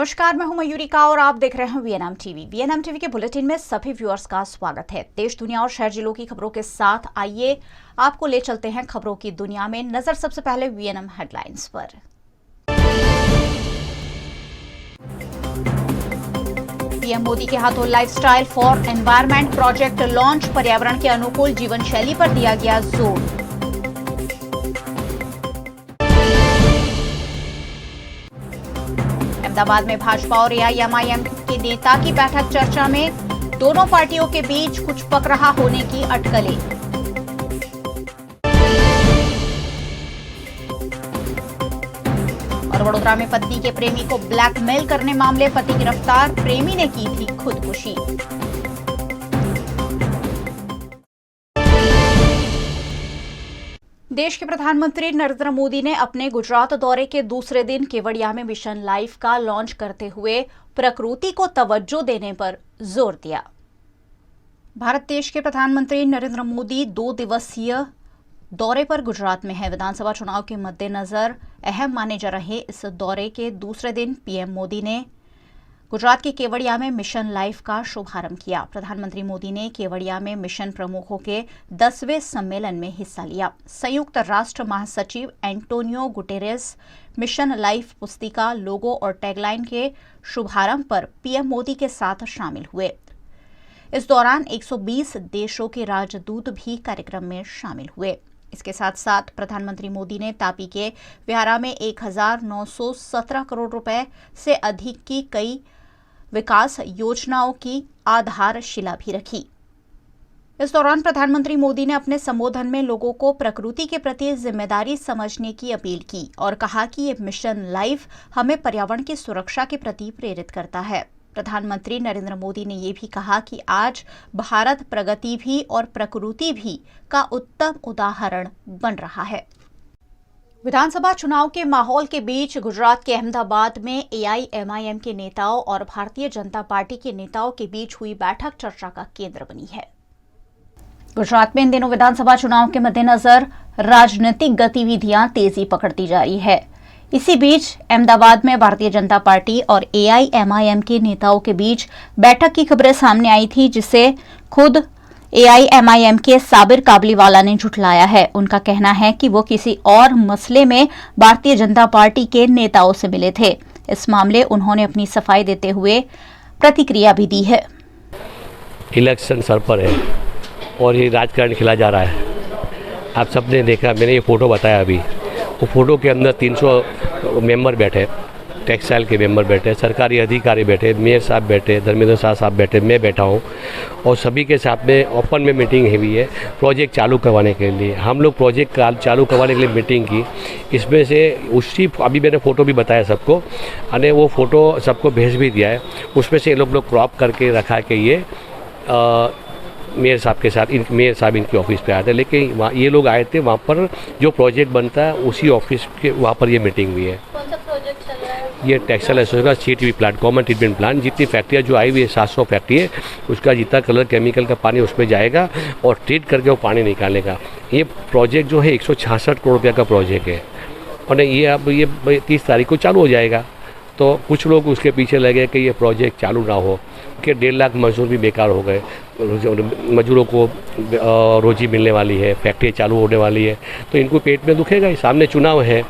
नमस्कार, मैं हूं मयूरिका और आप देख रहे हैं वीएनएम टीवी। वीएनएम टीवी के बुलेटिन में सभी व्यूअर्स का स्वागत है। देश, दुनिया और शहर जिलों की खबरों के साथ आइए आपको ले चलते हैं खबरों की दुनिया में। नजर सबसे पहले वीएनएम हेडलाइंस पर। पीएम मोदी के हाथों lifestyle for environment project launch, पर्यावरण के अनुकूल जीवन शैली पर दिया गया जोर। अहमदाबाद में भाजपा और एआईएमआईएम के नेता की बैठक, चर्चा में दोनों पार्टियों के बीच कुछ पक रहा होने की अटकलें। और वडोदरा में पत्नी के प्रेमी को ब्लैकमेल करने मामले, पति गिरफ्तार, प्रेमी ने की थी खुदकुशी। देश के प्रधानमंत्री नरेंद्र मोदी ने अपने गुजरात दौरे के दूसरे दिन केवड़िया में मिशन लाइफ का लॉन्च करते हुए प्रकृति को तवज्जो देने पर जोर दिया। भारत देश के प्रधानमंत्री नरेंद्र मोदी 2 दिवसीय दौरे पर गुजरात में है। विधानसभा चुनाव के मद्देनजर अहम माने जा रहे इस दौरे के दूसरे दिन पीएम मोदी ने गुजरात के केवड़िया में मिशन लाइफ का शुभारंभ किया। प्रधानमंत्री मोदी ने केवड़िया में मिशन प्रमुखों के 10वें सम्मेलन में हिस्सा लिया। संयुक्त राष्ट्र महासचिव एंटोनियो गुटेरेस मिशन लाइफ पुस्तिका, लोगो और टैगलाइन के शुभारंभ पर पीएम मोदी के साथ शामिल हुए। इस दौरान 120 देशों के राजदूत भी कार्यक्रम में शामिल हुए। इसके साथ साथ प्रधानमंत्री मोदी ने तापी के व्यारा में 1917 करोड़ रुपए से अधिक की कई विकास योजनाओं की आधारशिला भी रखी। इस दौरान प्रधानमंत्री मोदी ने अपने संबोधन में लोगों को प्रकृति के प्रति जिम्मेदारी समझने की अपील की और कहा कि ये मिशन लाइफ हमें पर्यावरण की सुरक्षा के प्रति प्रेरित करता है। प्रधानमंत्री नरेंद्र मोदी ने ये भी कहा कि आज भारत प्रगति भी और प्रकृति भी का उत्तम उदाहरण बन रहा है। विधानसभा चुनाव के माहौल के बीच गुजरात के अहमदाबाद में एआईएमआईएम के नेताओं और भारतीय जनता पार्टी के नेताओं के बीच हुई बैठक चर्चा का केंद्र बनी है। गुजरात में इन दिनों विधानसभा चुनाव के मद्देनजर राजनीतिक गतिविधियां तेजी पकड़ती जा रही है। इसी बीच अहमदाबाद में भारतीय जनता पार्टी और एआईएमआईएम के नेताओं के बीच बैठक की खबरें सामने आई थी, जिसे खुद एआईएमआईएम के साबिर काबलीवाला ने झुठलाया है। उनका कहना है कि वो किसी और मसले में भारतीय जनता पार्टी के नेताओं से मिले थे। इस मामले उन्होंने अपनी सफाई देते हुए प्रतिक्रिया भी दी है। इलेक्शन सर पर है और ये राजकारण खेला जा रहा है। आप सबने देखा, मैंने ये फोटो बताया अभी। वो फोटो के अंदर 300 मेंबर बैठे, टेक्सटाइल के मेंबर बैठे, सरकारी अधिकारी बैठे, मेयर साहब बैठे, धर्मेंद्र शाह साहब बैठे, मैं बैठा हूँ और सभी के साथ में ओपन में मीटिंग हुई है प्रोजेक्ट चालू करवाने के लिए। हम लोग प्रोजेक्ट चालू करवाने के लिए मीटिंग की। इसमें से उसी अभी मैंने फ़ोटो भी बताया सबको, और वो फ़ोटो सबको भेज भी दिया है। उसमें से ये लोग क्रॉप करके रखा है कि ये मेयर साहब के साथ, मेयर साहब इनके ऑफिस पे आए थे, लेकिन वहाँ ये लोग आए थे, वहाँ पर जो प्रोजेक्ट बनता है उसी ऑफिस के वहाँ पर ये मीटिंग हुई है। कौन सा प्रोजेक्ट चल रहा है? ये टेक्सटाइल एसोसिएशन का CTV plant, common treatment plant, जितनी फैक्ट्रियाँ जो आई हुई है 700 फैक्ट्री है, उसका जितना कलर केमिकल का पानी उसमें जाएगा और ट्रीट करके वो पानी निकालेगा। ये प्रोजेक्ट जो है 166 करोड़ रुपये का प्रोजेक्ट है और ये अब ये 30 तारीख को चालू हो जाएगा। तो कुछ लोग उसके पीछे लगे कि ये प्रोजेक्ट चालू ना हो, कि 1.5 लाख मजदूर भी बेकार हो गए। मजदूरों को रोजी मिलने वाली है, फैक्ट्री चालू होने वाली है, तो इनको पेट में दुखेगा ही। सामने चुनाव है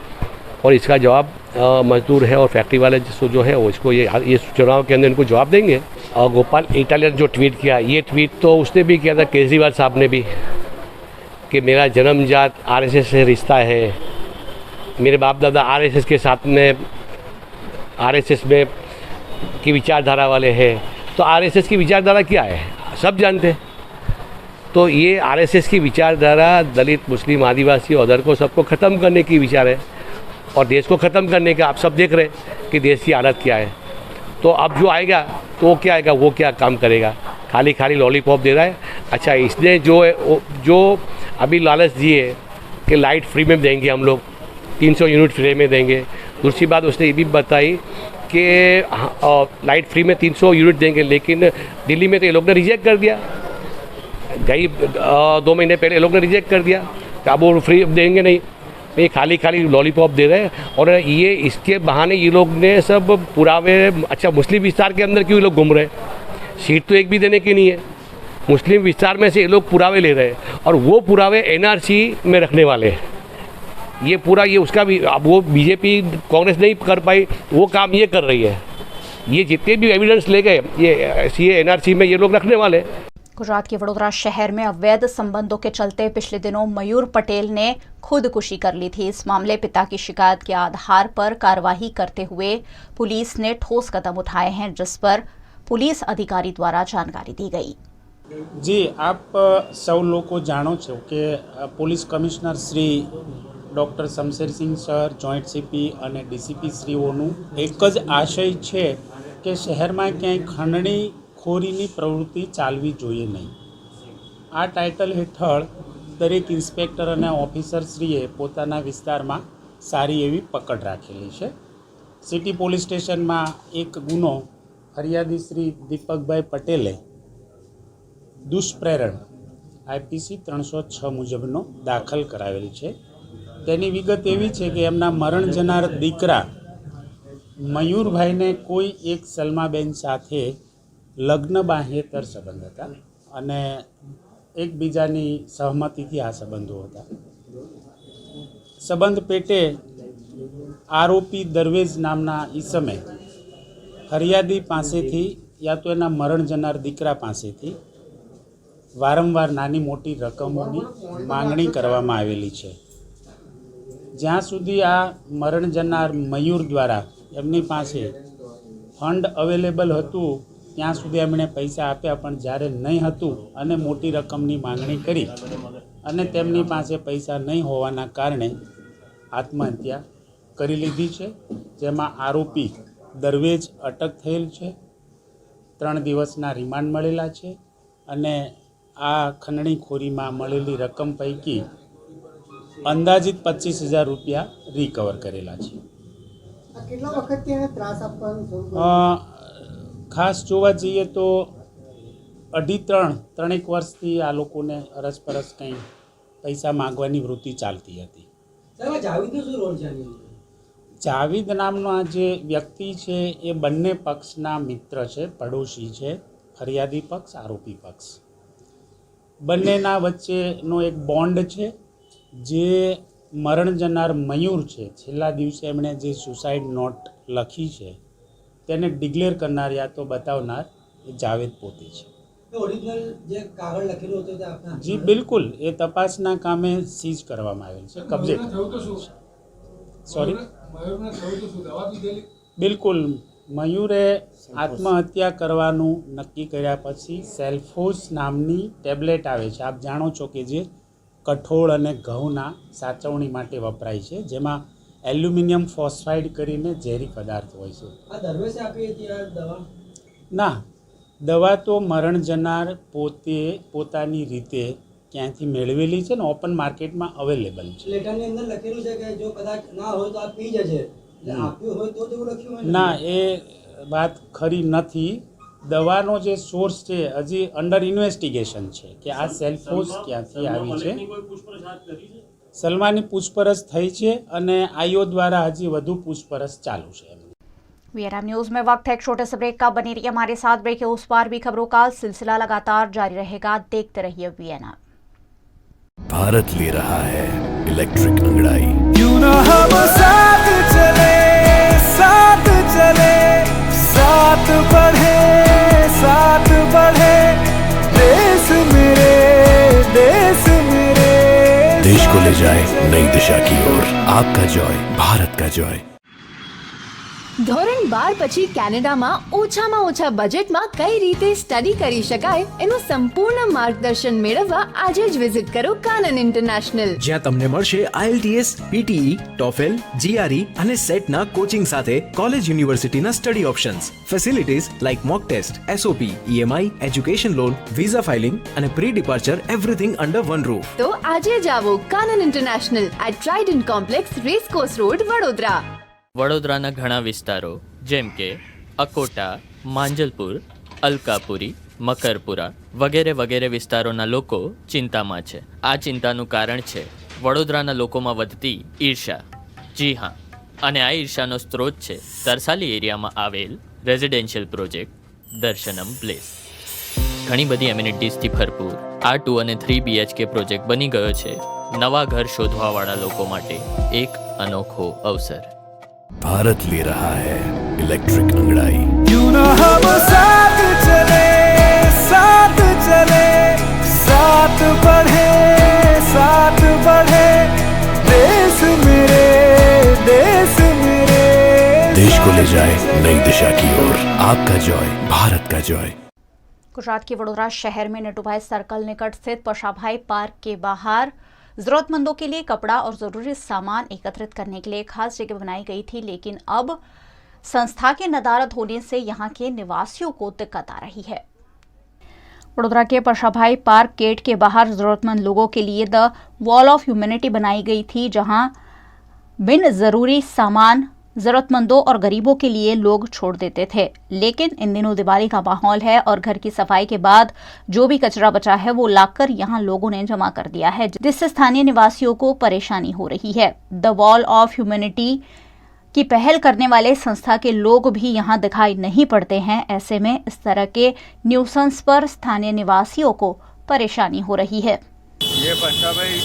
और इसका जवाब मजदूर है और फैक्ट्री वाले जो है वो इसको ये चुनाव के अंदर इनको जवाब देंगे। और गोपाल इटालियन जो ट्वीट किया, ये ट्वीट तो उसने भी किया था, केजरीवाल साहब ने भी, कि मेरा जन्मजात आरएसएस से रिश्ता है, मेरे बाप दादा आरएसएस के साथ में आरएसएस में की विचारधारा वाले हैं। तो आरएसएस की विचारधारा क्या है सब जानते हैं। तो ये आरएसएस की विचारधारा दलित, मुस्लिम, आदिवासी और अदर को सबको ख़त्म करने की विचार है और देश को ख़त्म करने का। आप सब देख रहे हैं कि देश की हालत क्या है। तो अब जो आएगा तो वो क्या आएगा, वो क्या काम करेगा, खाली खाली लॉलीपॉप दे रहा है। अच्छा, इसने जो अभी लालच दिए कि लाइट फ्री में देंगे, हम लोग 300 यूनिट फ्री में देंगे। दूसरी बात उसने ये भी बताई कि लाइट फ्री में 300 यूनिट देंगे, लेकिन दिल्ली में तो ये लोग ने रिजेक्ट कर दिया। गई 2 महीने पहले ये लोग ने रिजेक्ट कर दिया कि अब वो फ्री देंगे नहीं। ये खाली खाली लॉलीपॉप दे रहे हैं। और ये इसके बहाने ये लोग ने सब पुरावे, अच्छा मुस्लिम विस्तार के अंदर क्यों ये लोग घूम रहे हैं? सीट तो एक भी देने की नहीं है। मुस्लिम विस्तार में से ये लोग पुरावे ले रहे हैं और वो पुरावे एनआरसी में रखने वाले हैं। ये पूरा ये उसका भी, अब वो बीजेपी कांग्रेस नहीं कर पाई, वो काम ये कर रही है। ये जितने भी एविडेंस ले गए ये एनआरसी में ये लोग रखने वाले हैं। गुजरात के वडोदरा शहर में अवैध संबंधों के चलते पिछले दिनों मयूर पटेल ने खुदकुशी कर ली थी। इस मामले पिता की शिकायत के आधार पर कार्रवाई करते हुए पुलिस ने ठोस कदम उठाए हैं, जिस पर पुलिस अधिकारी द्वारा जानकारी दी गई। जी, आप सौ લોકો જાણો છો કે police commissioner Shri doctor Shamsher Singh sir, joint CP અને ડીસીપી શ્રીઓનું એક જ આશય છે કે શહેરમાં ક્યાંય ખંડણીખોરીની પ્રવૃત્તિ ચાલવી જોઈએ નહીં। આ ટાઇટલ હેઠળ દરેક ઇન્સ્પેક્ટર અને ઓફિસરશ્રીએ પોતાના વિસ્તારમાં સારી એવી પકડ રાખેલી છે। સિટી પોલીસ સ્ટેશનમાં એક ગુનો ફરિયાદી શ્રી દીપકભાઈ પટેલે દુષ્પ્રેરણ આઈપીસી 306 મુજબનો દાખલ કરાવેલ છે। તેની વિગત એવી છે કે એમના મરણ જનાર દીકરા મયુરભાઈને કોઈ એક સલમાબેન સાથે લગ્ન બાહ્યેતર સંબંધ હતા અને એકબીજાની સહમતિથી આ સંબંધો હતા। સંબંધ પેટે આરોપી દરવેજ નામના ઈસમે ફરિયાદી પાસેથી યા તો એના મરણ જનાર દીકરા પાસેથી વારંવાર નાની મોટી રકમોની માંગણી કરવામાં આવેલી છે। જ્યાં સુધી આ મરણ જનાર મયુર દ્વારા એમની પાસે ફંડ અવેલેબલ હતું ત્યાં સુધી એમણે પૈસા આપ્યા, પણ જ્યારે નહીં હતું અને મોટી રકમની માંગણી કરી અને તેમની પાસે પૈસા નહીં હોવાના કારણે આત્મહત્યા કરી લીધી છે। જેમાં આરોપી દરવેજ અટક થયેલ છે, 3 દિવસના રિમાન્ડ મળેલા છે અને આ ખંડણીખોરીમાં મળેલી રકમ પૈકી અંદાજિત 25,000 રૂપિયા રિકવર કરેલા છે। ખાસ જોવા જઈએ તો 2.5-3 વર્ષથી આ લોકોને અરસપરસ કંઈ પૈસા માગવાની વૃત્તિ ચાલતી હતી। જાવેદ નામના જે વ્યક્તિ છે એ બંને પક્ષના મિત્ર છે, પડોશી છે। ફરિયાદી પક્ષ, આરોપી પક્ષ બંનેના વચ્ચેનો એક બોન્ડ છે। જે મરણ જનાર મયુર છે, છેલ્લા દિવસે એમણે જે સુસાઇડ નોટ લખી છે તેને ડિક્લેર કરનાર યા તો બતાવનાર એ જાવેદ પોતે છે। જી બિલકુલ, એ તપાસના કામે સીઝ કરવામાં આવેલ છે, કબજે સોરી બિલકુલ। મયુરે આત્મહત્યા કરવાનું નક્કી કર્યા પછી સેલ્ફોસ નામની ટેબ્લેટ આવે છે, આપ જાણો છો કે જે કઠોળ અને ઘઉંના સાચવણી માટે વપરાય છે, જેમાં એલ્યુમિનિયમ ફોસ્ફાઇડ કરીને ઝેરી પદાર્થ હોય છે। ના, દવા તો મરણ જનાર પોતે પોતાની રીતે ક્યાંથી મેળવેલી છે ને ઓપન માર્કેટમાં અવેલેબલ છે। ના, એ વાત ખરી નથી। દવાનો જે સોર્સ છે હજી અંડર ઇન્વેસ્ટિગેશન છે કે આ સેલ્ફોસ ક્યાંથી આવી છે। સલમાની પૂછપરછ થઈ છે અને આઈઓ દ્વારા હજી વધુ પૂછપરછ ચાલુ છે। वीआरएम न्यूज में वक्त है एक छोटे से ब्रेक का। बनी रहिए हमारे साथ। ब्रेक के उस पार भी खबरों का सिलसिला लगातार जारी रहेगा। देखते रहिए वीएनआर। भारत ले रहा है इलेक्ट्रिक अंगड़ाई। क्यों ना हम साथ चले, साथ चले, साथ बढ़े, साथ बढ़े, देश मेरे, देश मेरे। देश को ले जाए नई दिशा की ओर। आपका जॉय, भारत का जॉय। ધોરણ 12 પછી કેનેડામાં ઓછામાં ઓછા બજેટમાં કઈ રીતે સ્ટડી કરી શકાય એનું સંપૂર્ણ માર્ગદર્શન મેળવવા આજે જ વિઝિટ કરો કાનન ઇન્ટરનેશનલ, જ્યાં તમને મળશે IELTS, PTE, TOEFL, GRE અને સેટના કોચિંગ સાથે કોલેજ યુનિવર્સિટીના study options, facilities like mock test, SOP, EMI, education loan, visa filing અને pre departure everything under one roof. તો આજે જ આવો Kanan international at Trident complex, racecourse road, Vadodara. વડોદરાના ઘણા વિસ્તારો જેમ કે અકોટા, માંજલપુર, અલકાપુરી, મકરપુરા વગેરે વગેરે વિસ્તારોના લોકો ચિંતામાં છે। આ ચિંતાનું કારણ છે વડોદરાના લોકોમાં વધતી ઈર્ષા. જી હા, અને આ ઈર્ષાનો સ્ત્રોત છે તરસાલી એરિયામાં આવેલ રેઝિડેન્શિયલ પ્રોજેક્ટ દર્શનમ પ્લેસ. ઘણી બધી એમ્યુનિટીઝથી ભરપૂર આ 2 અને 3 BHK પ્રોજેક્ટ બની ગયો છે નવા ઘર શોધવાવાળા લોકો માટે એક અનોખો અવસર. भारत ले रहा है इलेक्ट्रिक अंगड़ाई. क्यों न हम साथ चले, साथ चले, साथ बढ़े, साथ बढ़े, देश मेरे, देश मेरे. देश को ले जाए नई दिशा की ओर. आपका जॉय, भारत का जॉय. गुजरात के वडोदरा शहर में नटूभाई सर्कल निकट स्थित पशाभाई पार्क के बाहर जरूरतमंदों के लिए कपड़ा और जरूरी सामान एकत्रित करने के लिए खास जगह बनाई गई थी, लेकिन अब संस्था के नदारद होने से यहां के निवासियों को दिक्कत आ रही है. वडोदरा के पशाभाई पार्क गेट के बाहर जरूरतमंद लोगों के लिए द वॉल ऑफ ह्यूमैनिटी बनाई गई थी, जहां बिन जरूरी सामान जरूरतमंदों और गरीबों के लिए लोग छोड़ देते थे. लेकिन इन दिनों दिवाली का माहौल है और घर की सफाई के बाद जो भी कचरा बचा है वो लाकर यहाँ लोगों ने जमा कर दिया है, जिससे स्थानीय निवासियों को परेशानी हो रही है. द वॉल ऑफ ह्यूमैनिटी की पहल करने वाले संस्था के लोग भी यहाँ दिखाई नहीं पड़ते हैं. ऐसे में इस तरह के न्यूसेंस पर स्थानीय निवासियों को परेशानी हो रही है. ये पशाभाई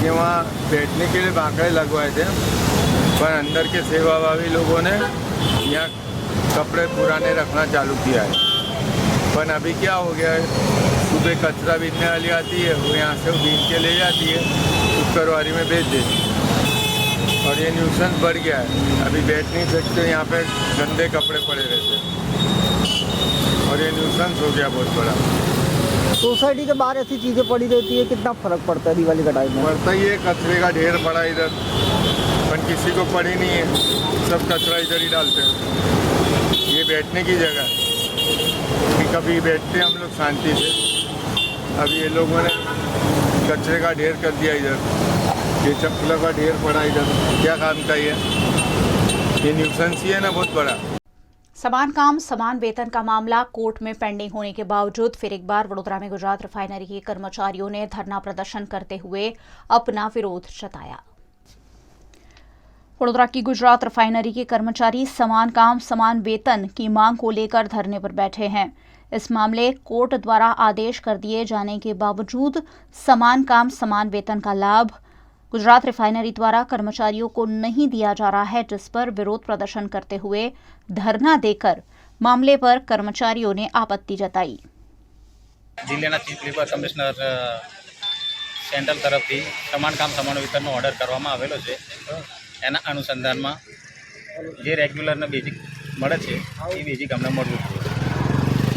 के वहाँ बैठने के लिए बांकड़े लगवाए थे, पर अंदर के सेवाभावी लोगों ने यहाँ कपड़े पुराने रखना चालू किया है. पर अभी क्या हो गया है, सुबह कचरा बीनने वाली आती है, वो यहाँ से बीन के ले जाती है, शुक्रवारी में बेच देती है. और ये न्यूसेंस बढ़ गया है. अभी बैठ नहीं सकते, यहाँ पे गंदे कपड़े पड़े रहते हैं और ये न्यूसेंस हो गया बहुत बड़ा. सोसाइटी के बाहर ऐसी चीज़ें पड़ी रहती है, कितना फर्क पड़ता है दिवाली का टाइम में? पड़ता ही है, कचरे का ढेर पड़ा इधर, पर किसी को पड़ी नहीं है, सब कचरा इधर ही डालते हैं. ये बैठने की जगह है कि कभी बैठते हम लोग शांति से. अभी ये लोगों ने कचरे का ढेर कर दिया इधर, ये चप्पलों का ढेर पड़ा इधर. क्या काम का ये न्यूसेंस ही है ना बहुत बड़ा. समान काम समान वेतन का मामला कोर्ट में पेंडिंग होने के बावजूद फिर एक बार वडोदरा में गुजरात रिफाइनरी के कर्मचारियों ने धरना प्रदर्शन करते हुए अपना विरोध जताया. वडोदरा की गुजरात रिफाइनरी के कर्मचारी समान काम समान वेतन की मांग को लेकर धरने पर बैठे हैं. इस मामले कोर्ट द्वारा आदेश कर दिए जाने के बावजूद समान काम समान वेतन का लाभ गुजरात रिफाइनरी द्वारा कर्मचारियों को नहीं दिया जा रहा है, जिस पर विरोध प्रदर्शन करते हुए धरना देकर मामले पर कर्मचारियों ने आपत्ति जताई. जिल्लाના ચીફ લેબર કમિશનર સેન્ટ્રલ તરફથી સમાન કામ સમાન વેતનનો ઓર્ડર કરવામાં આવેલો છે. એના અનુસંધાનમાં જે રેગ્યુલરને બેઝિક મળે છે એ બેઝિક અમને મળવું જોઈએ.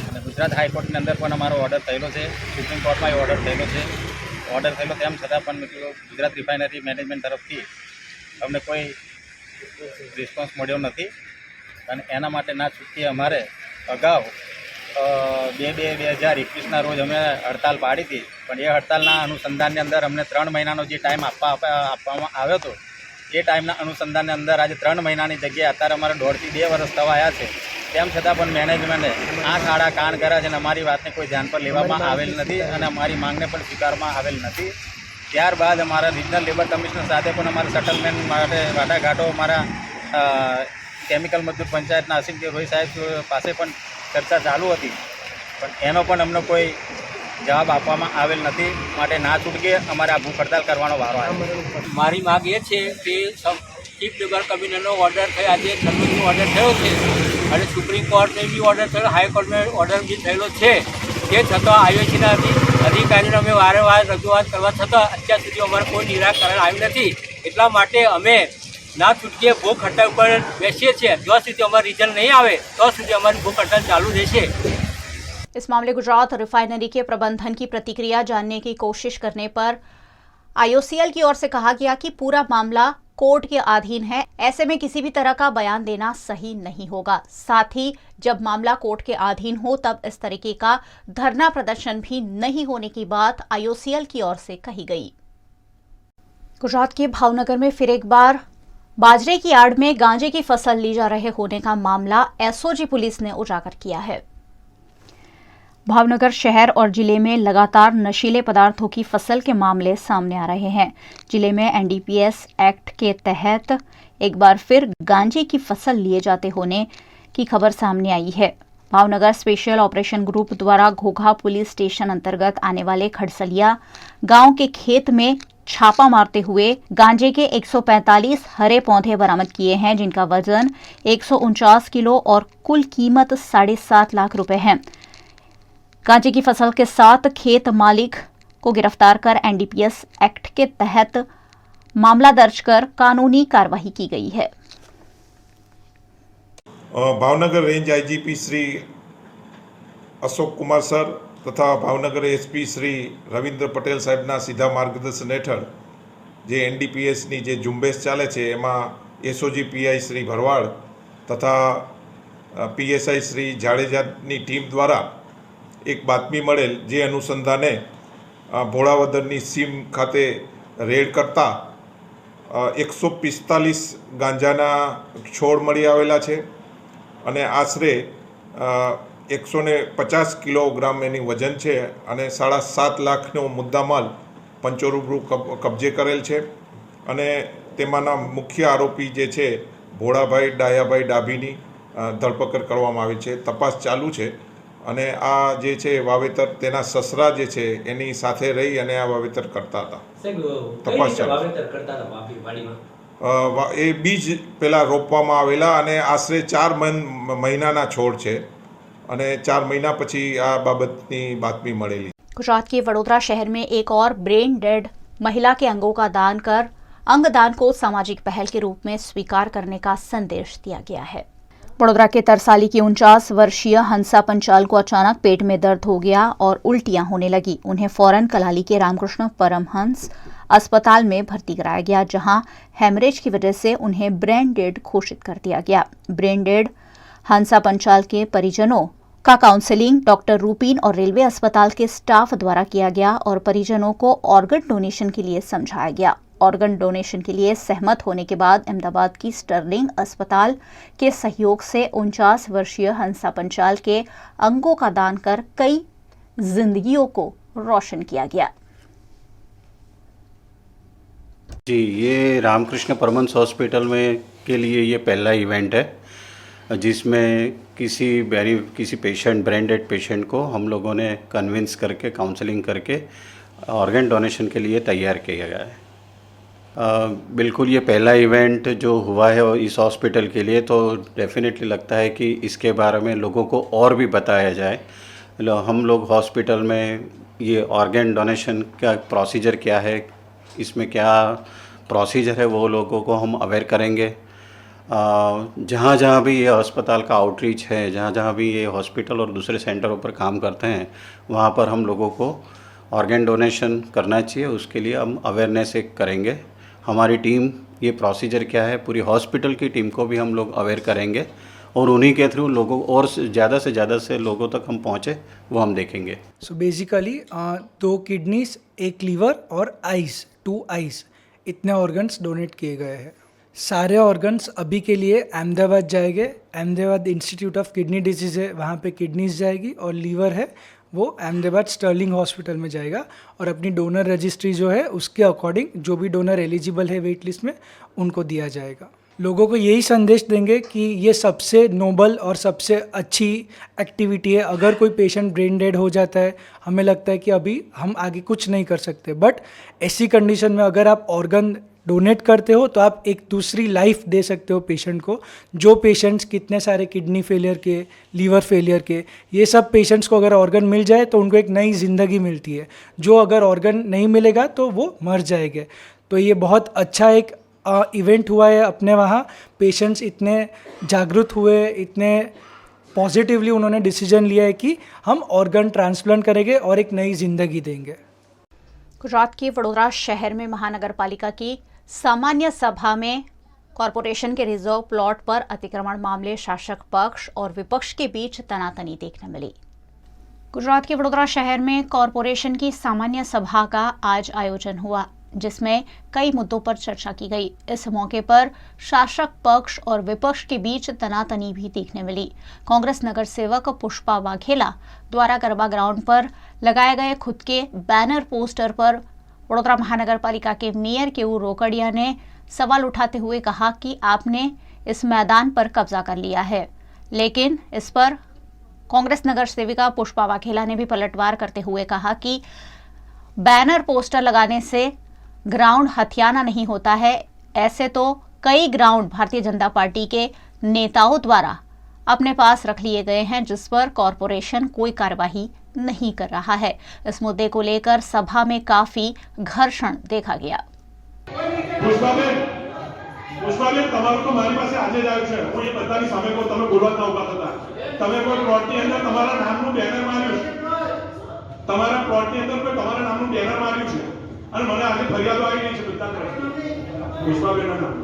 અને ગુજરાત હાઈકોર્ટની અંદર પણ અમારો ઓર્ડર થયેલો છે, સુપ્રીમ કોર્ટમાં એ ઓર્ડર થયેલો છે. ઓર્ડર થયેલો તેમ છતાં પણ ગુજરાત રિફાઇનરી મેનેજમેન્ટ તરફથી અમને કોઈ રિસ્પોન્સ મળ્યો નથી. અને એના માટે ના છૂટકી અમારે અગાઉ 2/2/2021ના રોજ અમે હડતાલ પાડી હતી, પણ એ હડતાલના અનુસંધાનની અંદર અમને 3 મહિનાનો જે ટાઈમ આપવામાં આવ્યો હતો એ ટાઈમના અનુસંધાનની અંદર આજે 3 મહિનાની જગ્યાએ અત્યારે અમારે 1.5 થી 2 વર્ષ થવા આવ્યા છે. તેમ છતાં પણ મેનેજમેન્ટે આંખ આડા કાન કર્યા છે અને અમારી વાતને કોઈ ધ્યાન પર લેવામાં આવેલ નથી અને અમારી માંગને પણ સ્વીકારવામાં આવેલ નથી. ત્યારબાદ અમારા રિજનલ લેબર કમિશનર સાથે પણ અમારા સેટલમેન્ટ માટે વાટાઘાટો અમારા કેમિકલ મજદૂર પંચાયતના અસીમ રોહિ સાહેબ પાસે પણ ચર્ચા ચાલુ હતી, પણ એનો પણ અમને કોઈ જવાબ આપવામાં આવેલ નથી. માટે ના છૂટકે અમારે આ ભૂખ હડતાલ કરવાનો વારો આવ્યો. મારી માગ એ છે કે ચીફ લેબર કમિશનરનો ઓર્ડર થયો, આજે સર્વિસનો ઓર્ડર થયો છે અને સુપ્રીમ કોર્ટને બી ઓર્ડર થયો, હાઈકોર્ટમાં ઓર્ડર બી થયેલો છે. તે છતાં આઈઓસીના અધિકારીઓને અમે વારંવાર રજૂઆત કરવા છતાં અત્યાર સુધી અમારે કોઈ નિરાકરણ આવ્યું નથી. એટલા માટે અમે ના છૂટકે ભૂખ હડતાલ ઉપર બેસીએ છીએ. જ્યાં સુધી અમારું રિઝલ્ટ નહીં આવે ત્યાં સુધી અમારી ભૂખ हड़ताल चालू રહેશે. इस मामले गुजरात रिफाइनरी के प्रबंधन की प्रतिक्रिया जानने की कोशिश करने पर आईओसीएल की ओर से कहा गया कि पूरा मामला कोर्ट के अधीन है, ऐसे में किसी भी तरह का बयान देना सही नहीं होगा. साथ ही जब मामला कोर्ट के अधीन हो तब इस तरीके का धरना प्रदर्शन भी नहीं होने की बात आईओसीएल की ओर से कही गई. गुजरात के भावनगर में फिर एक बार बाजरे की आड़ में गांजे की फसल ली जा रहे होने का मामला एसओजी पुलिस ने उजागर किया है. भावनगर शहर और जिले में लगातार नशीले पदार्थों की फसल के मामले सामने आ रहे हैं। जिले में एनडीपीएस एक्ट के तहत एक बार फिर गांजे की फसल लिए जाते होने की खबर सामने आई है। भावनगर स्पेशल ऑपरेशन ग्रुप द्वारा घोघा पुलिस स्टेशन अंतर्गत आने वाले खड़सलिया गांव के खेत में छापा मारते हुए गांजे के 145 हरे पौधे बरामद किए हैं, जिनका वजन 149 किलो और कुल कीमत 7.5 लाख रुपए है। गांजे की फसल के साथ खेत मालिक को गिरफ्तार कर एनडीपीएस एक्ट के तहत मामला दर्ज कर कानूनी कार्रवाई की गई है। Bhavnagar range IGP Shri Ashok Kumar sir तथा भावनगर एसपी श्री रविंद्र पटेल साहेबना सीधा मार्गदर्शन हेઠળ જે એનડીપીએસની જે ઝુંબેશ ચાલે છે એમાં એસઓજી પીઆઈ શ્રી ભરવાડ તથા પીએસઆઈ શ્રી જાડેજાની ટીમ દ્વારા એક બાતમી મળેલ જે અનુસંધાને ભોળાવદરની સીમ ખાતે રેડ કરતા 145 ગાંજાના છોડ મળી આવેલા છે અને આશરે 150 કિલોગ્રામ એની વજન છે અને 7.5 લાખનો મુદ્દામાલ પંચોરૂબરૂ કબજે કરેલ છે અને તેમાંના મુખ્ય આરોપી જે છે ભોળાભાઈ ડાયાભાઈ ડાભીની ધરપકડ કરવામાં આવી છે। તપાસ ચાલુ છે અને આ જે છે વાવેતર તેના સસરા જે છે એની સાથે રહી અને આ વાવેતર કરતા હતા। તપાસ ચાલુ એ બીજ પહેલાં રોપવામાં આવેલા અને આશરે 4 મહિનાના છોડ છે અને 4 મહિના પછી આ બાબતની બાતમી મળેલી। गुजरात के वडोदरा शहर में एक और ब्रेन डेड महिला के अंगों का दान कर अंगदान को सामाजिक पहल के रूप में स्वीकार करने का संदेश दिया गया है। वडोदरा के तरसाली की 49 वर्षीय हंसा पंचाल को अचानक पेट में दर्द हो गया और उल्टियां होने लगी। उन्हें फौरन कलाली के रामकृष्ण परमहंस अस्पताल में भर्ती कराया गया, जहां हेमरेज की वजह से उन्हें ब्रेन डेड घोषित कर दिया गया। ब्रेन डेड हंसा पंचाल के परिजनों का काउंसलिंग डॉक्टर रूपीन और रेलवे अस्पताल के स्टाफ द्वारा किया गया और परिजनों को ऑर्गन डोनेशन के लिए समझाया गया। ऑर्गन डोनेशन के लिए सहमत होने के बाद अहमदाबाद की स्टर्लिंग अस्पताल के सहयोग से 49 वर्षीय हंसा पंचाल के अंगों का दान कर कई जिंदगियों को रोशन किया गया। जी, ये रामकृष्ण परमहंस हॉस्पिटल में के लिए ये पहला इवेंट है जिसमें किसी पेशेंट ब्रेन डेड पेशेंट को हम लोगों ने कन्विंस करके काउंसलिंग करके ऑर्गन डोनेशन के लिए तैयार किया गया है। बिल्कुल ये पहला इवेंट जो हुआ है इस हॉस्पिटल के लिए, तो डेफिनेटली लगता है कि इसके बारे में लोगों को और भी बताया जाए। हम लोग हॉस्पिटल में ये ऑर्गन डोनेशन का प्रोसीजर क्या है, इसमें क्या प्रोसीजर है, वो लोगों को हम अवेयर करेंगे। जहाँ जहाँ भी ये अस्पताल का आउटरीच है, जहाँ जहाँ भी ये हॉस्पिटल और दूसरे सेंटरों पर काम करते हैं, वहाँ पर हम लोगों को ऑर्गन डोनेशन करना चाहिए, उसके लिए हम अवेयरनेस एक करेंगे। हमारी टीम ये प्रोसीजर क्या है, पूरी हॉस्पिटल की टीम को भी हम लोग अवेयर करेंगे और उन्हीं के थ्रू लोगों और ज़्यादा से लोगों तक हम पहुँचे वो हम देखेंगे। सो बेसिकली 2 किडनीज, 1 लीवर और आइज़, 2 आइज़, इतने ऑर्गन्स डोनेट किए गए हैं। सारे ऑर्गन्स अभी के लिए अहमदाबाद जाएंगे। Ahmedabad institute of kidney disease है, वहाँ पे किडनीज जाएगी, और लीवर है वो अहमदाबाद स्टर्लिंग हॉस्पिटल में जाएगा। और अपनी डोनर रजिस्ट्री जो है उसके अकॉर्डिंग जो भी डोनर एलिजिबल है वेट लिस्ट में उनको दिया जाएगा। लोगों को यही संदेश देंगे कि ये सबसे नोबल और सबसे अच्छी एक्टिविटी है। अगर कोई पेशेंट ब्रेन डेड हो जाता है, हमें लगता है कि अभी हम आगे कुछ नहीं कर सकते, बट ऐसी कंडीशन में अगर आप ऑर्गन डोनेट करते हो तो आप एक दूसरी लाइफ दे सकते हो पेशेंट को। जो पेशेंट्स कितने सारे किडनी फेलियर के, लीवर फेलियर के, ये सब पेशेंट्स को अगर ऑर्गन मिल जाए तो उनको एक नई ज़िंदगी मिलती है। जो अगर ऑर्गन नहीं मिलेगा तो वो मर जाएंगे। तो ये बहुत अच्छा एक इवेंट हुआ है अपने वहाँ। पेशेंट्स इतने जागरूक हुए, इतने पॉजिटिवली उन्होंने डिसीजन लिया है कि हम ऑर्गन ट्रांसप्लांट करेंगे और एक नई ज़िंदगी देंगे। गुजरात के वडोदरा शहर में महानगर पालिका की सामान्य सभा में कॉरपोरेशन के रिजर्व प्लॉट पर अतिक्रमण मामले शासक पक्ष और विपक्ष के बीच तनातनी देखने मिली। गुजरात के वडोदरा शहर में कॉरपोरेशन की सामान्य सभा का आज आयोजन हुआ, जिसमें कई मुद्दों पर चर्चा की गई। इस मौके पर शासक पक्ष और विपक्ष के बीच तनातनी भी देखने मिली। कांग्रेस नगर सेवक पुष्पा वाघेला द्वारा गरबा ग्राउंड पर लगाए गए खुद के बैनर पोस्टर पर वडोदरा महानगर पालिका के मेयर केयू रोकड़िया ने सवाल उठाते हुए कहा कि आपने इस मैदान पर कब्जा कर लिया है, लेकिन इस पर कांग्रेस नगर सेविका पुष्पा वाघेला ने भी पलटवार करते हुए कहा कि बैनर पोस्टर लगाने से ग्राउंड हथियाना नहीं होता है। ऐसे तो कई ग्राउंड भारतीय जनता पार्टी के नेताओं द्वारा अपने पास रख लिए गए हैं, जिस पर कॉरपोरेशन कोई कार्यवाही नहीं कर रहा है। इस मुद्दे को लेकर सभा में काफी घर्षण देखा गया। પુષ્પાબેન તમારું તો મારી પાસે આજે જ આવ્યું છે। હું એ બધાની સામે કોઈ તમે બોલવા ના ઉભા થતા। તમે કોઈ પ્લોટની અંદર તમારા નામનું બેનર માર્યું છે, તમારા પ્લોટની અંદર કોઈ તમારા નામનું બેનર માર્યું છે અને મને આજે ફરિયાદો આવી રહી છે બધા તરફથી પુષ્પાબેનના નામ।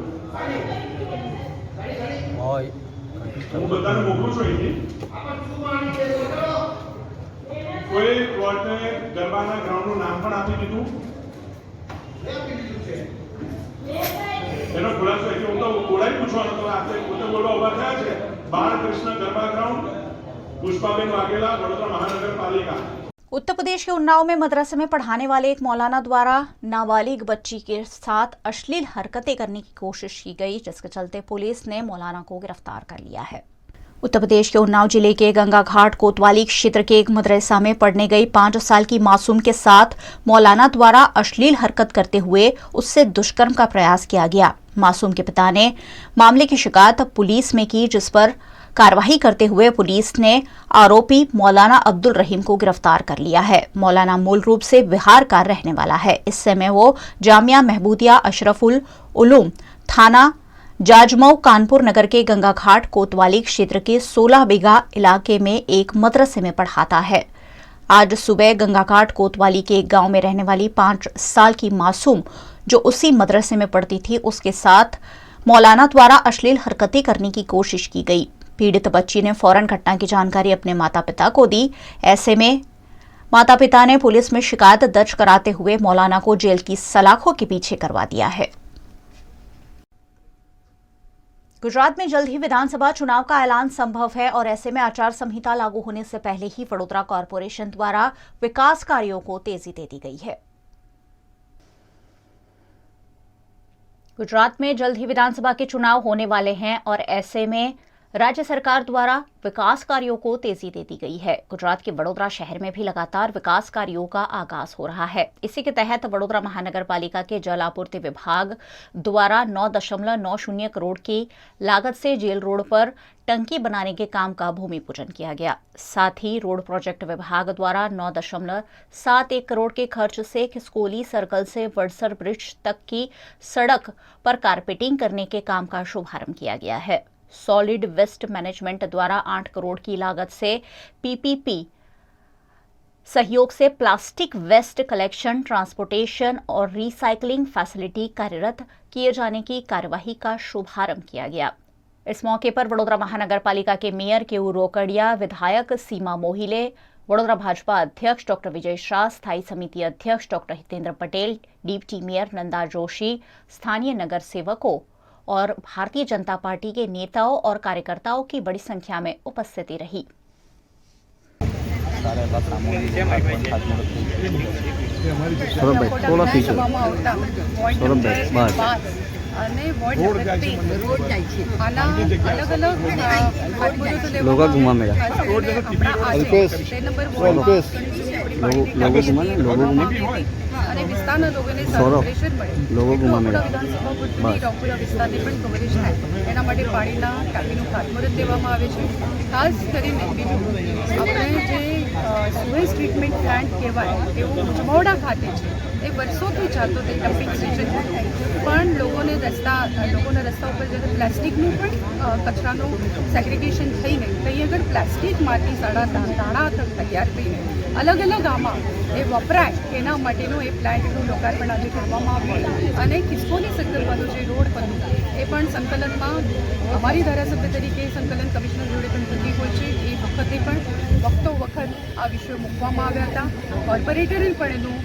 હું બધાને મોકલું છું અહીંથી। કોઈ પ્લોટને ગરબાના ગ્રાઉન્ડનું નામ પણ આપી દીધું। એનો ખુલાસો એટલે હું તો બોલાઈ પૂછવાનો તો આપણે પોતે બોલવા ઉભા થયા છે। બાળકૃષ્ણ ગરબા ગ્રાઉન્ડ, પુષ્પાબેન વાઘેલા, વડોદરા મહાનગરપાલિકા। उत्तर प्रदेश के उन्नाव में मदरसे में पढ़ाने वाले एक मौलाना द्वारा नाबालिग बच्ची के साथ अश्लील हरकतें करने की कोशिश की गई, जिसके चलते पुलिस ने मौलाना को गिरफ्तार कर लिया है। उत्तर प्रदेश के उन्नाव जिले के गंगा घाट कोतवाली क्षेत्र के एक मदरसा में पढ़ने गई 5 साल की मासूम के साथ मौलाना द्वारा अश्लील हरकत करते हुए उससे दुष्कर्म का प्रयास किया गया। मासूम के पिता ने मामले की शिकायत पुलिस में की, जिस पर कार्रवाई करते हुए पुलिस ने आरोपी मौलाना अब्दुल रहीम को गिरफ्तार कर लिया है। मौलाना मूल रूप से बिहार का रहने वाला है। इस समय वो जामिया महमूदिया अशरफुल उलूम थाना जाजमऊ कानपुर नगर के गंगा घाट कोतवाली क्षेत्र के 16 बीघा इलाके में एक मदरसे में पढ़ाता है। आज सुबह गंगा घाट कोतवाली के एक गांव में रहने वाली 5 साल की मासूम जो उसी मदरसे में पढ़ती थी, उसके साथ मौलाना द्वारा अश्लील हरकतें करने की कोशिश की गई। पीड़ित बच्ची ने फौरन घटना की जानकारी अपने माता पिता को दी। ऐसे में माता पिता ने पुलिस में शिकायत दर्ज कराते हुए मौलाना को जेल की सलाखों के पीछे करवा दिया है। गुजरात में जल्द ही विधानसभा चुनाव का ऐलान संभव है और ऐसे में आचार संहिता लागू होने से पहले ही वडोदरा कॉरपोरेशन द्वारा विकास कार्यों को तेजी दे दी गई है। गुजरात में जल्द ही विधानसभा के चुनाव होने वाले हैं और ऐसे में राज्य सरकार द्वारा विकास कार्यों को तेजी दे दी गई है। गुजरात के वडोदरा शहर में भी लगातार विकास कार्यों का आगाज हो रहा है। इसी के तहत वडोदरा महानगर पालिका के जल आपूर्ति विभाग द्वारा 9.90 करोड़ की लागत से जेल रोड पर टंकी बनाने के काम का भूमि पूजन किया गया। साथ ही रोड प्रोजेक्ट विभाग द्वारा 9.71 करोड़ के खर्च से खिसकोली सर्कल से वडसर ब्रिज तक की सड़क पर कारपेटिंग करने के काम का शुभारंभ किया गया है। सॉलिड वेस्ट मैनेजमेंट द्वारा 8 करोड़ की लागत से पीपीपी सहयोग से प्लास्टिक वेस्ट कलेक्शन, ट्रांसपोर्टेशन और रिसाइकलिंग फैसिलिटी कार्यरत किए जाने की कार्यवाही का शुभारंभ किया गया। इस मौके पर वडोदरा महानगर पालिका के मेयर केयू रोकड़िया, विधायक सीमा मोहिले, वडोदरा भाजपा अध्यक्ष डॉक्टर विजय शाह, स्थायी समिति अध्यक्ष doctor Hitendra Patel, deputy mayor Nanda Joshi, स्थानीय नगर सेवकों और भारतीय जनता पार्टी के नेताओं और कार्यकर्ताओं की बड़ी संख्या में उपस्थिति रही। અને વિસ્તારના લોકોને સેલિબ્રેશન મળે વિધાનસભા ડોંગપુરા વિસ્તારની પણ કવરેજ થાય એના માટે પાણીના ટાંકીનું ખાતમુહૂર્ત દેવામાં આવે છે। ખાસ કરીને બીજું આપણે જે સુએજ ટ્રીટમેન્ટ પ્લાન્ટ કહેવાય એવું જમોડા ખાતે છે એ વર્ષોથી ચાલતો તે ડમ્પિંગ સ્ટેશન છે, પણ લોકોના રસ્તા ઉપર જ્યારે પ્લાસ્ટિકનું પણ કચરાનું સેગ્રિગેશન થઈ ગયું ત્યાં આગળ પ્લાસ્ટિકમાંથી સાડા દાણા તૈયાર થઈને અલગ અલગ આમાં એ વપરાય એના માટેનું એ પ્લાન્ટનું લોકાર્પણ આજે કરવામાં આવ્યું અને ખિસકોલી સર્કલ વાળું જે રોડ પરનું એ પણ સંકલનમાં અમારી ધારાસભ્ય તરીકે સંકલન કમિશનર જોડે પણ થતી હોય છે। એ વખતે પણ વખતો વખત આ વિષયો મૂકવામાં આવ્યા હતા। કોર્પોરેટરે પણ એનું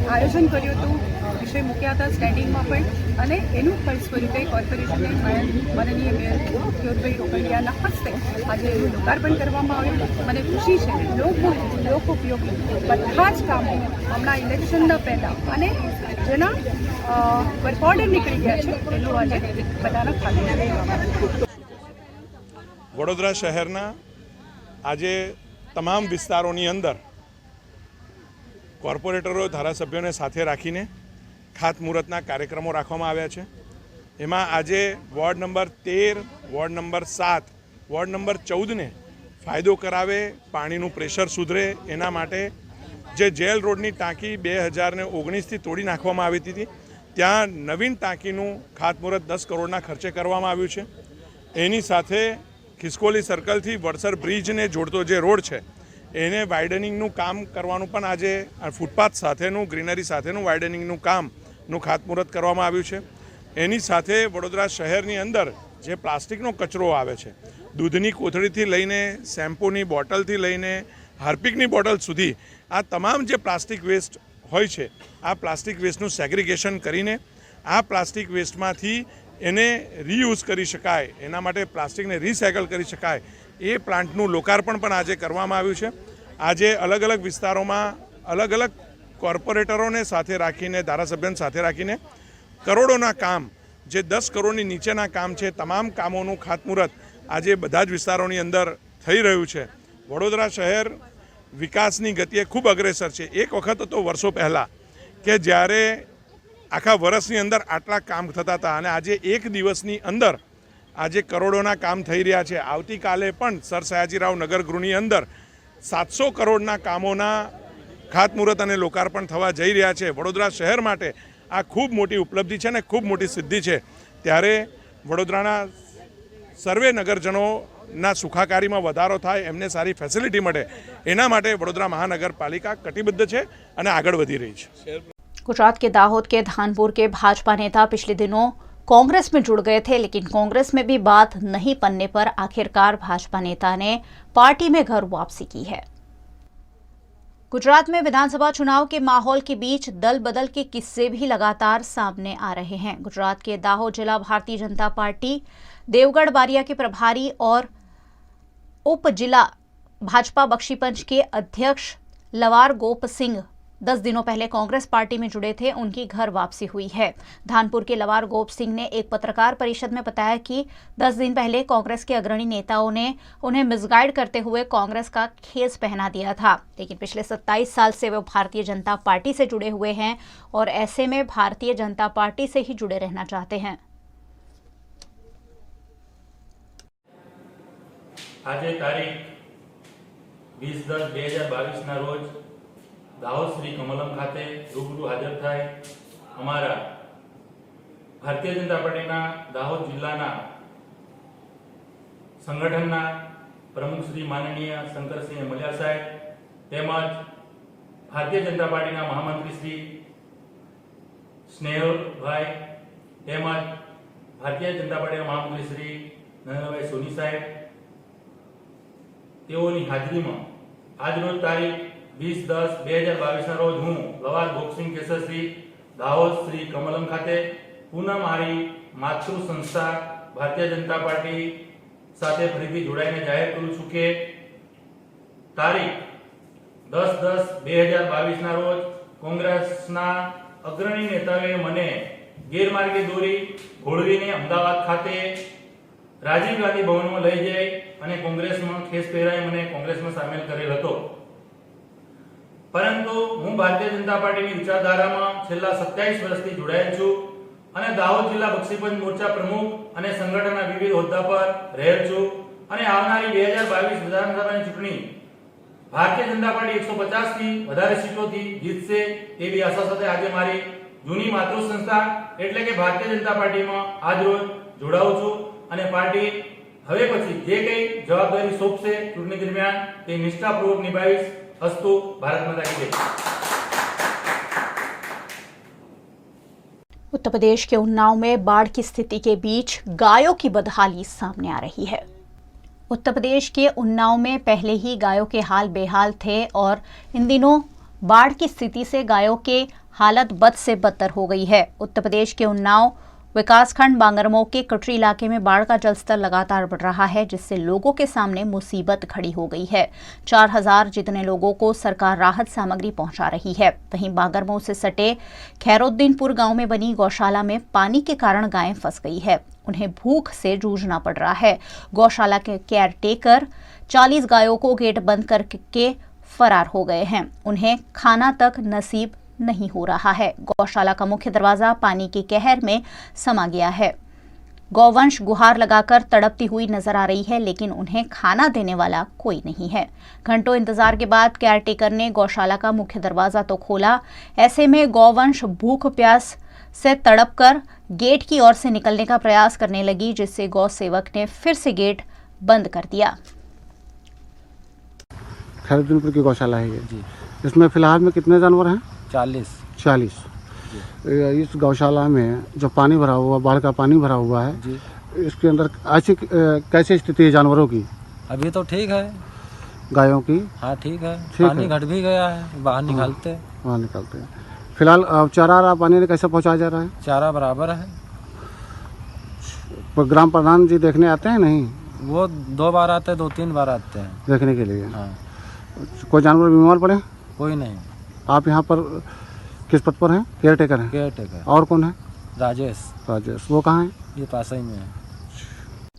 આયોજન કર્યું હતું, વિષય મૂક્યા હતા સ્ટેન્ડિંગમાં પણ, અને એનું ફળ સ્વરૂપે કોર્પોરેશને માનનીય મેયર કેયુરભાઈ રોકડિયાના હસ્તે આજે એનું લોકાર્પણ કરવામાં આવ્યું. મને ખુશી છે લોક ઉપયોગી બધા જ કામો હમણાં ઇલેક્શનના પહેલાં અને જેના વર્ક ઓર્ડર નીકળી ગયા છે એનું આજે બધાના ખાતે લેવામાં આવ્યું. વડોદરા શહેરના આજે તમામ વિસ્તારોની અંદર કોર્પોરેટરો ધારાસભ્યોને સાથે રાખીને ખાતમુહૂર્તના કાર્યક્રમો રાખવામાં આવ્યા છે. એમાં આજે ward number 13, ward number 7, ward number 14ને ફાયદો કરાવે, પાણીનું પ્રેશર સુધરે એના માટે જે જેલ રોડની ટાંકી 2019થી તોડી નાખવામાં આવી હતી, ત્યાં નવીન ટાંકીનું ખાતમુહૂર્ત 10 કરોડના ખર્ચે કરવામાં આવ્યું છે. એની સાથે ખિસકોલી સર્કલથી વડસર બ્રિજને જોડતો જે રોડ છે એને વાઇડનિંગનું કામ કરવાનું પણ આજે ફૂટપાથ સાથેનું ગ્રીનરી સાથેનું વાઇડનિંગનું કામનું ખાતમુહૂર્ત કરવામાં આવ્યું છે. એની સાથે વડોદરા શહેરની અંદર જે પ્લાસ્ટિકનો કચરો આવે છે, દૂધની કોથળીથી લઈને શેમ્પૂની બોટલથી લઈને હાર્પિકની બોટલ સુધી, આ તમામ જે પ્લાસ્ટિક વેસ્ટ હોય છે, આ પ્લાસ્ટિક વેસ્ટનું સેગ્રિગેશન કરીને આ પ્લાસ્ટિક વેસ્ટમાંથી એને રીયુઝ કરી શકાય, એના માટે પ્લાસ્ટિકને રિસાયકલ કરી શકાય એ પ્લાન્ટનું લોકાર્પણ પણ આજે કરવામાં આવ્યું છે. આજે અલગ અલગ વિસ્તારોમાં અલગ અલગ કોર્પોરેટરોને સાથે રાખીને, ધારાસભ્યોને સાથે રાખીને કરોડોના કામ, જે 10 કરોડની નીચેના કામ છે, તમામ કામોનું ખાતમુહૂર્ત આજે બધા જ વિસ્તારોની અંદર થઈ રહ્યું છે. વડોદરા શહેર વિકાસની ગતિએ ખૂબ અગ્રેસર છે. એક વખત હતો વર્ષો પહેલાં કે જ્યારે આખા વર્ષની અંદર આટલા કામ થતા હતા, અને આજે એક દિવસની અંદર આજે કરોડોના કામ થઈ રહ્યા છે. આવતીકાલે પણ સર સયાજીરાવ નગરગૃહની અંદર 700 કરોડના કામોના ખાતમુહૂર્ત અને લોકાર્પણ થવા જઈ રહ્યા છે. વડોદરા શહેર માટે આ ખૂબ મોટી ઉપલબ્ધિ છે અને ખૂબ મોટી સિદ્ધિ છે. ત્યારે વડોદરાના સર્વે નગરજનોના સુખાકારીમાં વધારો થાય, એમને સારી ફેસિલિટી મળે, એના માટે વડોદરા મહાનગरपालिका कटिबद्ध છે અને આગળ વધી રહી છે. गुजरात के दाहोद के धानपुर के भाजपा नेता पिछले दिनों कांग्रेस में जुड़ गए थे, लेकिन कांग्रेस में भी बात नहीं बनने पर आखिरकार भाजपा नेता ने पार्टी में घर वापसी की है. गुजरात में विधानसभा चुनाव के माहौल के बीच दल बदल के किस्से भी लगातार सामने आ रहे हैं. गुजरात के दाहोद जिला भारतीय जनता पार्टी देवगढ़ बारिया के प्रभारी और उप जिला भाजपा बख्शीपंच के अध्यक्ष लवार गोप सिंह 10 दिनों पहले कांग्रेस पार्टी में जुड़े थे. उनकी घर वापसी हुई है. धानपुर के लवार गोप सिंह ने एक पत्रकार परिषद में बताया कि 10 दिन पहले कांग्रेस के अग्रणी नेताओं ने उन्हें मिसगाइड करते हुए कांग्रेस का खेस पहना दिया था, लेकिन पिछले 27 साल से वे भारतीय जनता पार्टी से जुड़े हुए हैं और ऐसे में भारतीय जनता पार्टी से ही जुड़े रहना चाहते हैं. आज तारीख 20/10/2022 रोज दाहोद श्री कमलम खाते रूबरू हाजर थाय अमारा भारतीय जनता पार्टी दाहोद जिल्लाना संगठनना प्रमुख श्री माननीय शंकरसिंह मलिया साहेब તેમજ भारतीय जनता पार्टी महामंत्री श्री स्नेहलभाई તેમજ भारतीय जनता पार्टी महामंत्री श्री नरेंद्रभाई सोनी साहेब તેઓની હાજરીમાં આજ રોજ તારીખ 20/10/2022 રોજ હું લવાર બોક્સિંગ કેસરશ્રી દાહોદ શ્રી કમલમ ખાતે પુનઃ મારી માતૃ સંસ્થા ભારતીય જનતા પાર્ટી સાથે ફરીથી જોડાઈને જાહેર કરું છું કે તારીખ 10/10/2022 રોજ કોંગ્રેસના અગ્રણી નેતાઓએ મને ગેરમાર્ગે દોરી ઘોળવીને અમદાવાદ ખાતે રાજીવ ગાંધી ભવનમાં લઈ જઈ અને કોંગ્રેસમાં ખેસ પહેરાઈ મને કોંગ્રેસમાં સામેલ કરેલ હતો. પરંતુ હું ભારતીય જનતા પાર્ટીની વિચારધારામાં છેલ્લા 27 વર્ષથી જોડાયેલ છું અને દાહોદ જિલ્લા બક્ષીપંચ મોરચા પ્રમુખ અને સંગઠનના વિવિધ હોદ્દા પર રહેલ છું અને આવનારી 2022 વિધાનસભાની ચૂંટણી ભારતીય જનતા પાર્ટી 150 થી વધારે સીટોથી જીતશે તેવી આશા સાથે આજે મારી જૂની માતૃ સંસ્થા એટલે કે ભારતીય જનતા પાર્ટીમાં આજ રોજ જોડાઉં છું અને પાર્ટી હવે પછી જે કંઈ જવાબદારી સોંપશે ચૂંટણી દરમિયાન તે નિષ્ઠાપૂર્વક નિભાવીશ. अस्तु. भारत माता की जय. उत्तर प्रदेश के उन्नाव में बाढ़ की स्थिति के बीच गायों की बदहाली सामने आ रही है. उत्तर प्रदेश के उन्नाव में पहले ही गायों के हाल बेहाल थे और इन दिनों बाढ़ की स्थिति से गायों के हालत बद से बदतर हो गई है। उत्तर प्रदेश के उन्नाव विकासखंड बांगरमऊ के कटरी इलाके में बाढ़ का जलस्तर लगातार बढ़ रहा है, जिससे लोगों के सामने मुसीबत खड़ी हो गई है। 4000 जितने लोगों को सरकार राहत सामग्री पहुंचा रही है। वहीं बांगरमऊ से सटे खैरुद्दीनपुर गांव में बनी गौशाला में पानी के कारण गायें फंस गई है। उन्हें भूख से जूझना पड़ रहा है। गौशाला के केयर टेकर 40 गायों को गेट बंद करके फरार हो गए हैं। उन्हें खाना तक नसीब नहीं हो रहा है। गौशाला का मुख्य दरवाजा पानी के कहर में समा गया है। गौवंश गुहार लगाकर तड़पती हुई नजर आ रही है, लेकिन उन्हें खाना देने वाला कोई नहीं है। घंटों इंतजार के बाद केयरटेकर ने गौशाला का मुख्य दरवाजा तो खोला, ऐसे में गौवंश भूख प्यास से तड़पकर गेट की ओर से निकलने का प्रयास करने लगी, जिससे गौ सेवक ने फिर से गेट बंद कर दिया। खैरुद्दीनपुर की गौशाला है ये जी। इसमें फिलहाल में कितने जानवर हैं? 40। इस गौशाला में जो पानी भरा हुआ, बाढ़ का पानी भरा हुआ है जी, इसके अंदर ऐसी कैसी स्थिति है जानवरों की? अभी तो ठीक है। गायों की? हाँ ठीक है। पानी घट भी गया है, बाहर निकालते हैं। फिलहाल चारा पानी कैसे पहुंचाया जा रहा है? चारा बराबर है। ग्राम प्रधान जी देखने आते हैं? नहीं, वो 2 बार आते हैं, 2-3 बार आते हैं देखने के लिए। हाँ। कोई जानवर बीमार पड़े? कोई नहीं। आप यहाँ पर किस पद पर हैं? केयर टेकर हैं? Care taker. और कौन है? राजेश। वो कहाँ है? ये पास ही में है।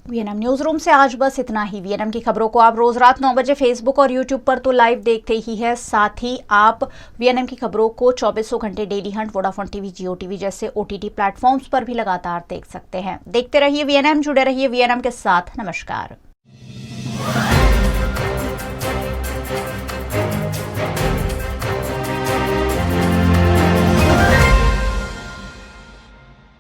वीएनएम न्यूज रूम से आज बस इतना ही। वीएनएम की खबरों को आप रोज रात 9 बजे फेसबुक और यूट्यूब पर तो लाइव देखते ही है, साथ ही आप वीएनएम की खबरों को 24 घंटे डेली हंट, वोडाफोन टीवी, जियो टीवी जैसे OTT प्लेटफॉर्म्स पर भी लगातार देख सकते हैं। देखते रहिए वीएनएम, जुड़े रहिए वीएनएम के साथ। नमस्कार।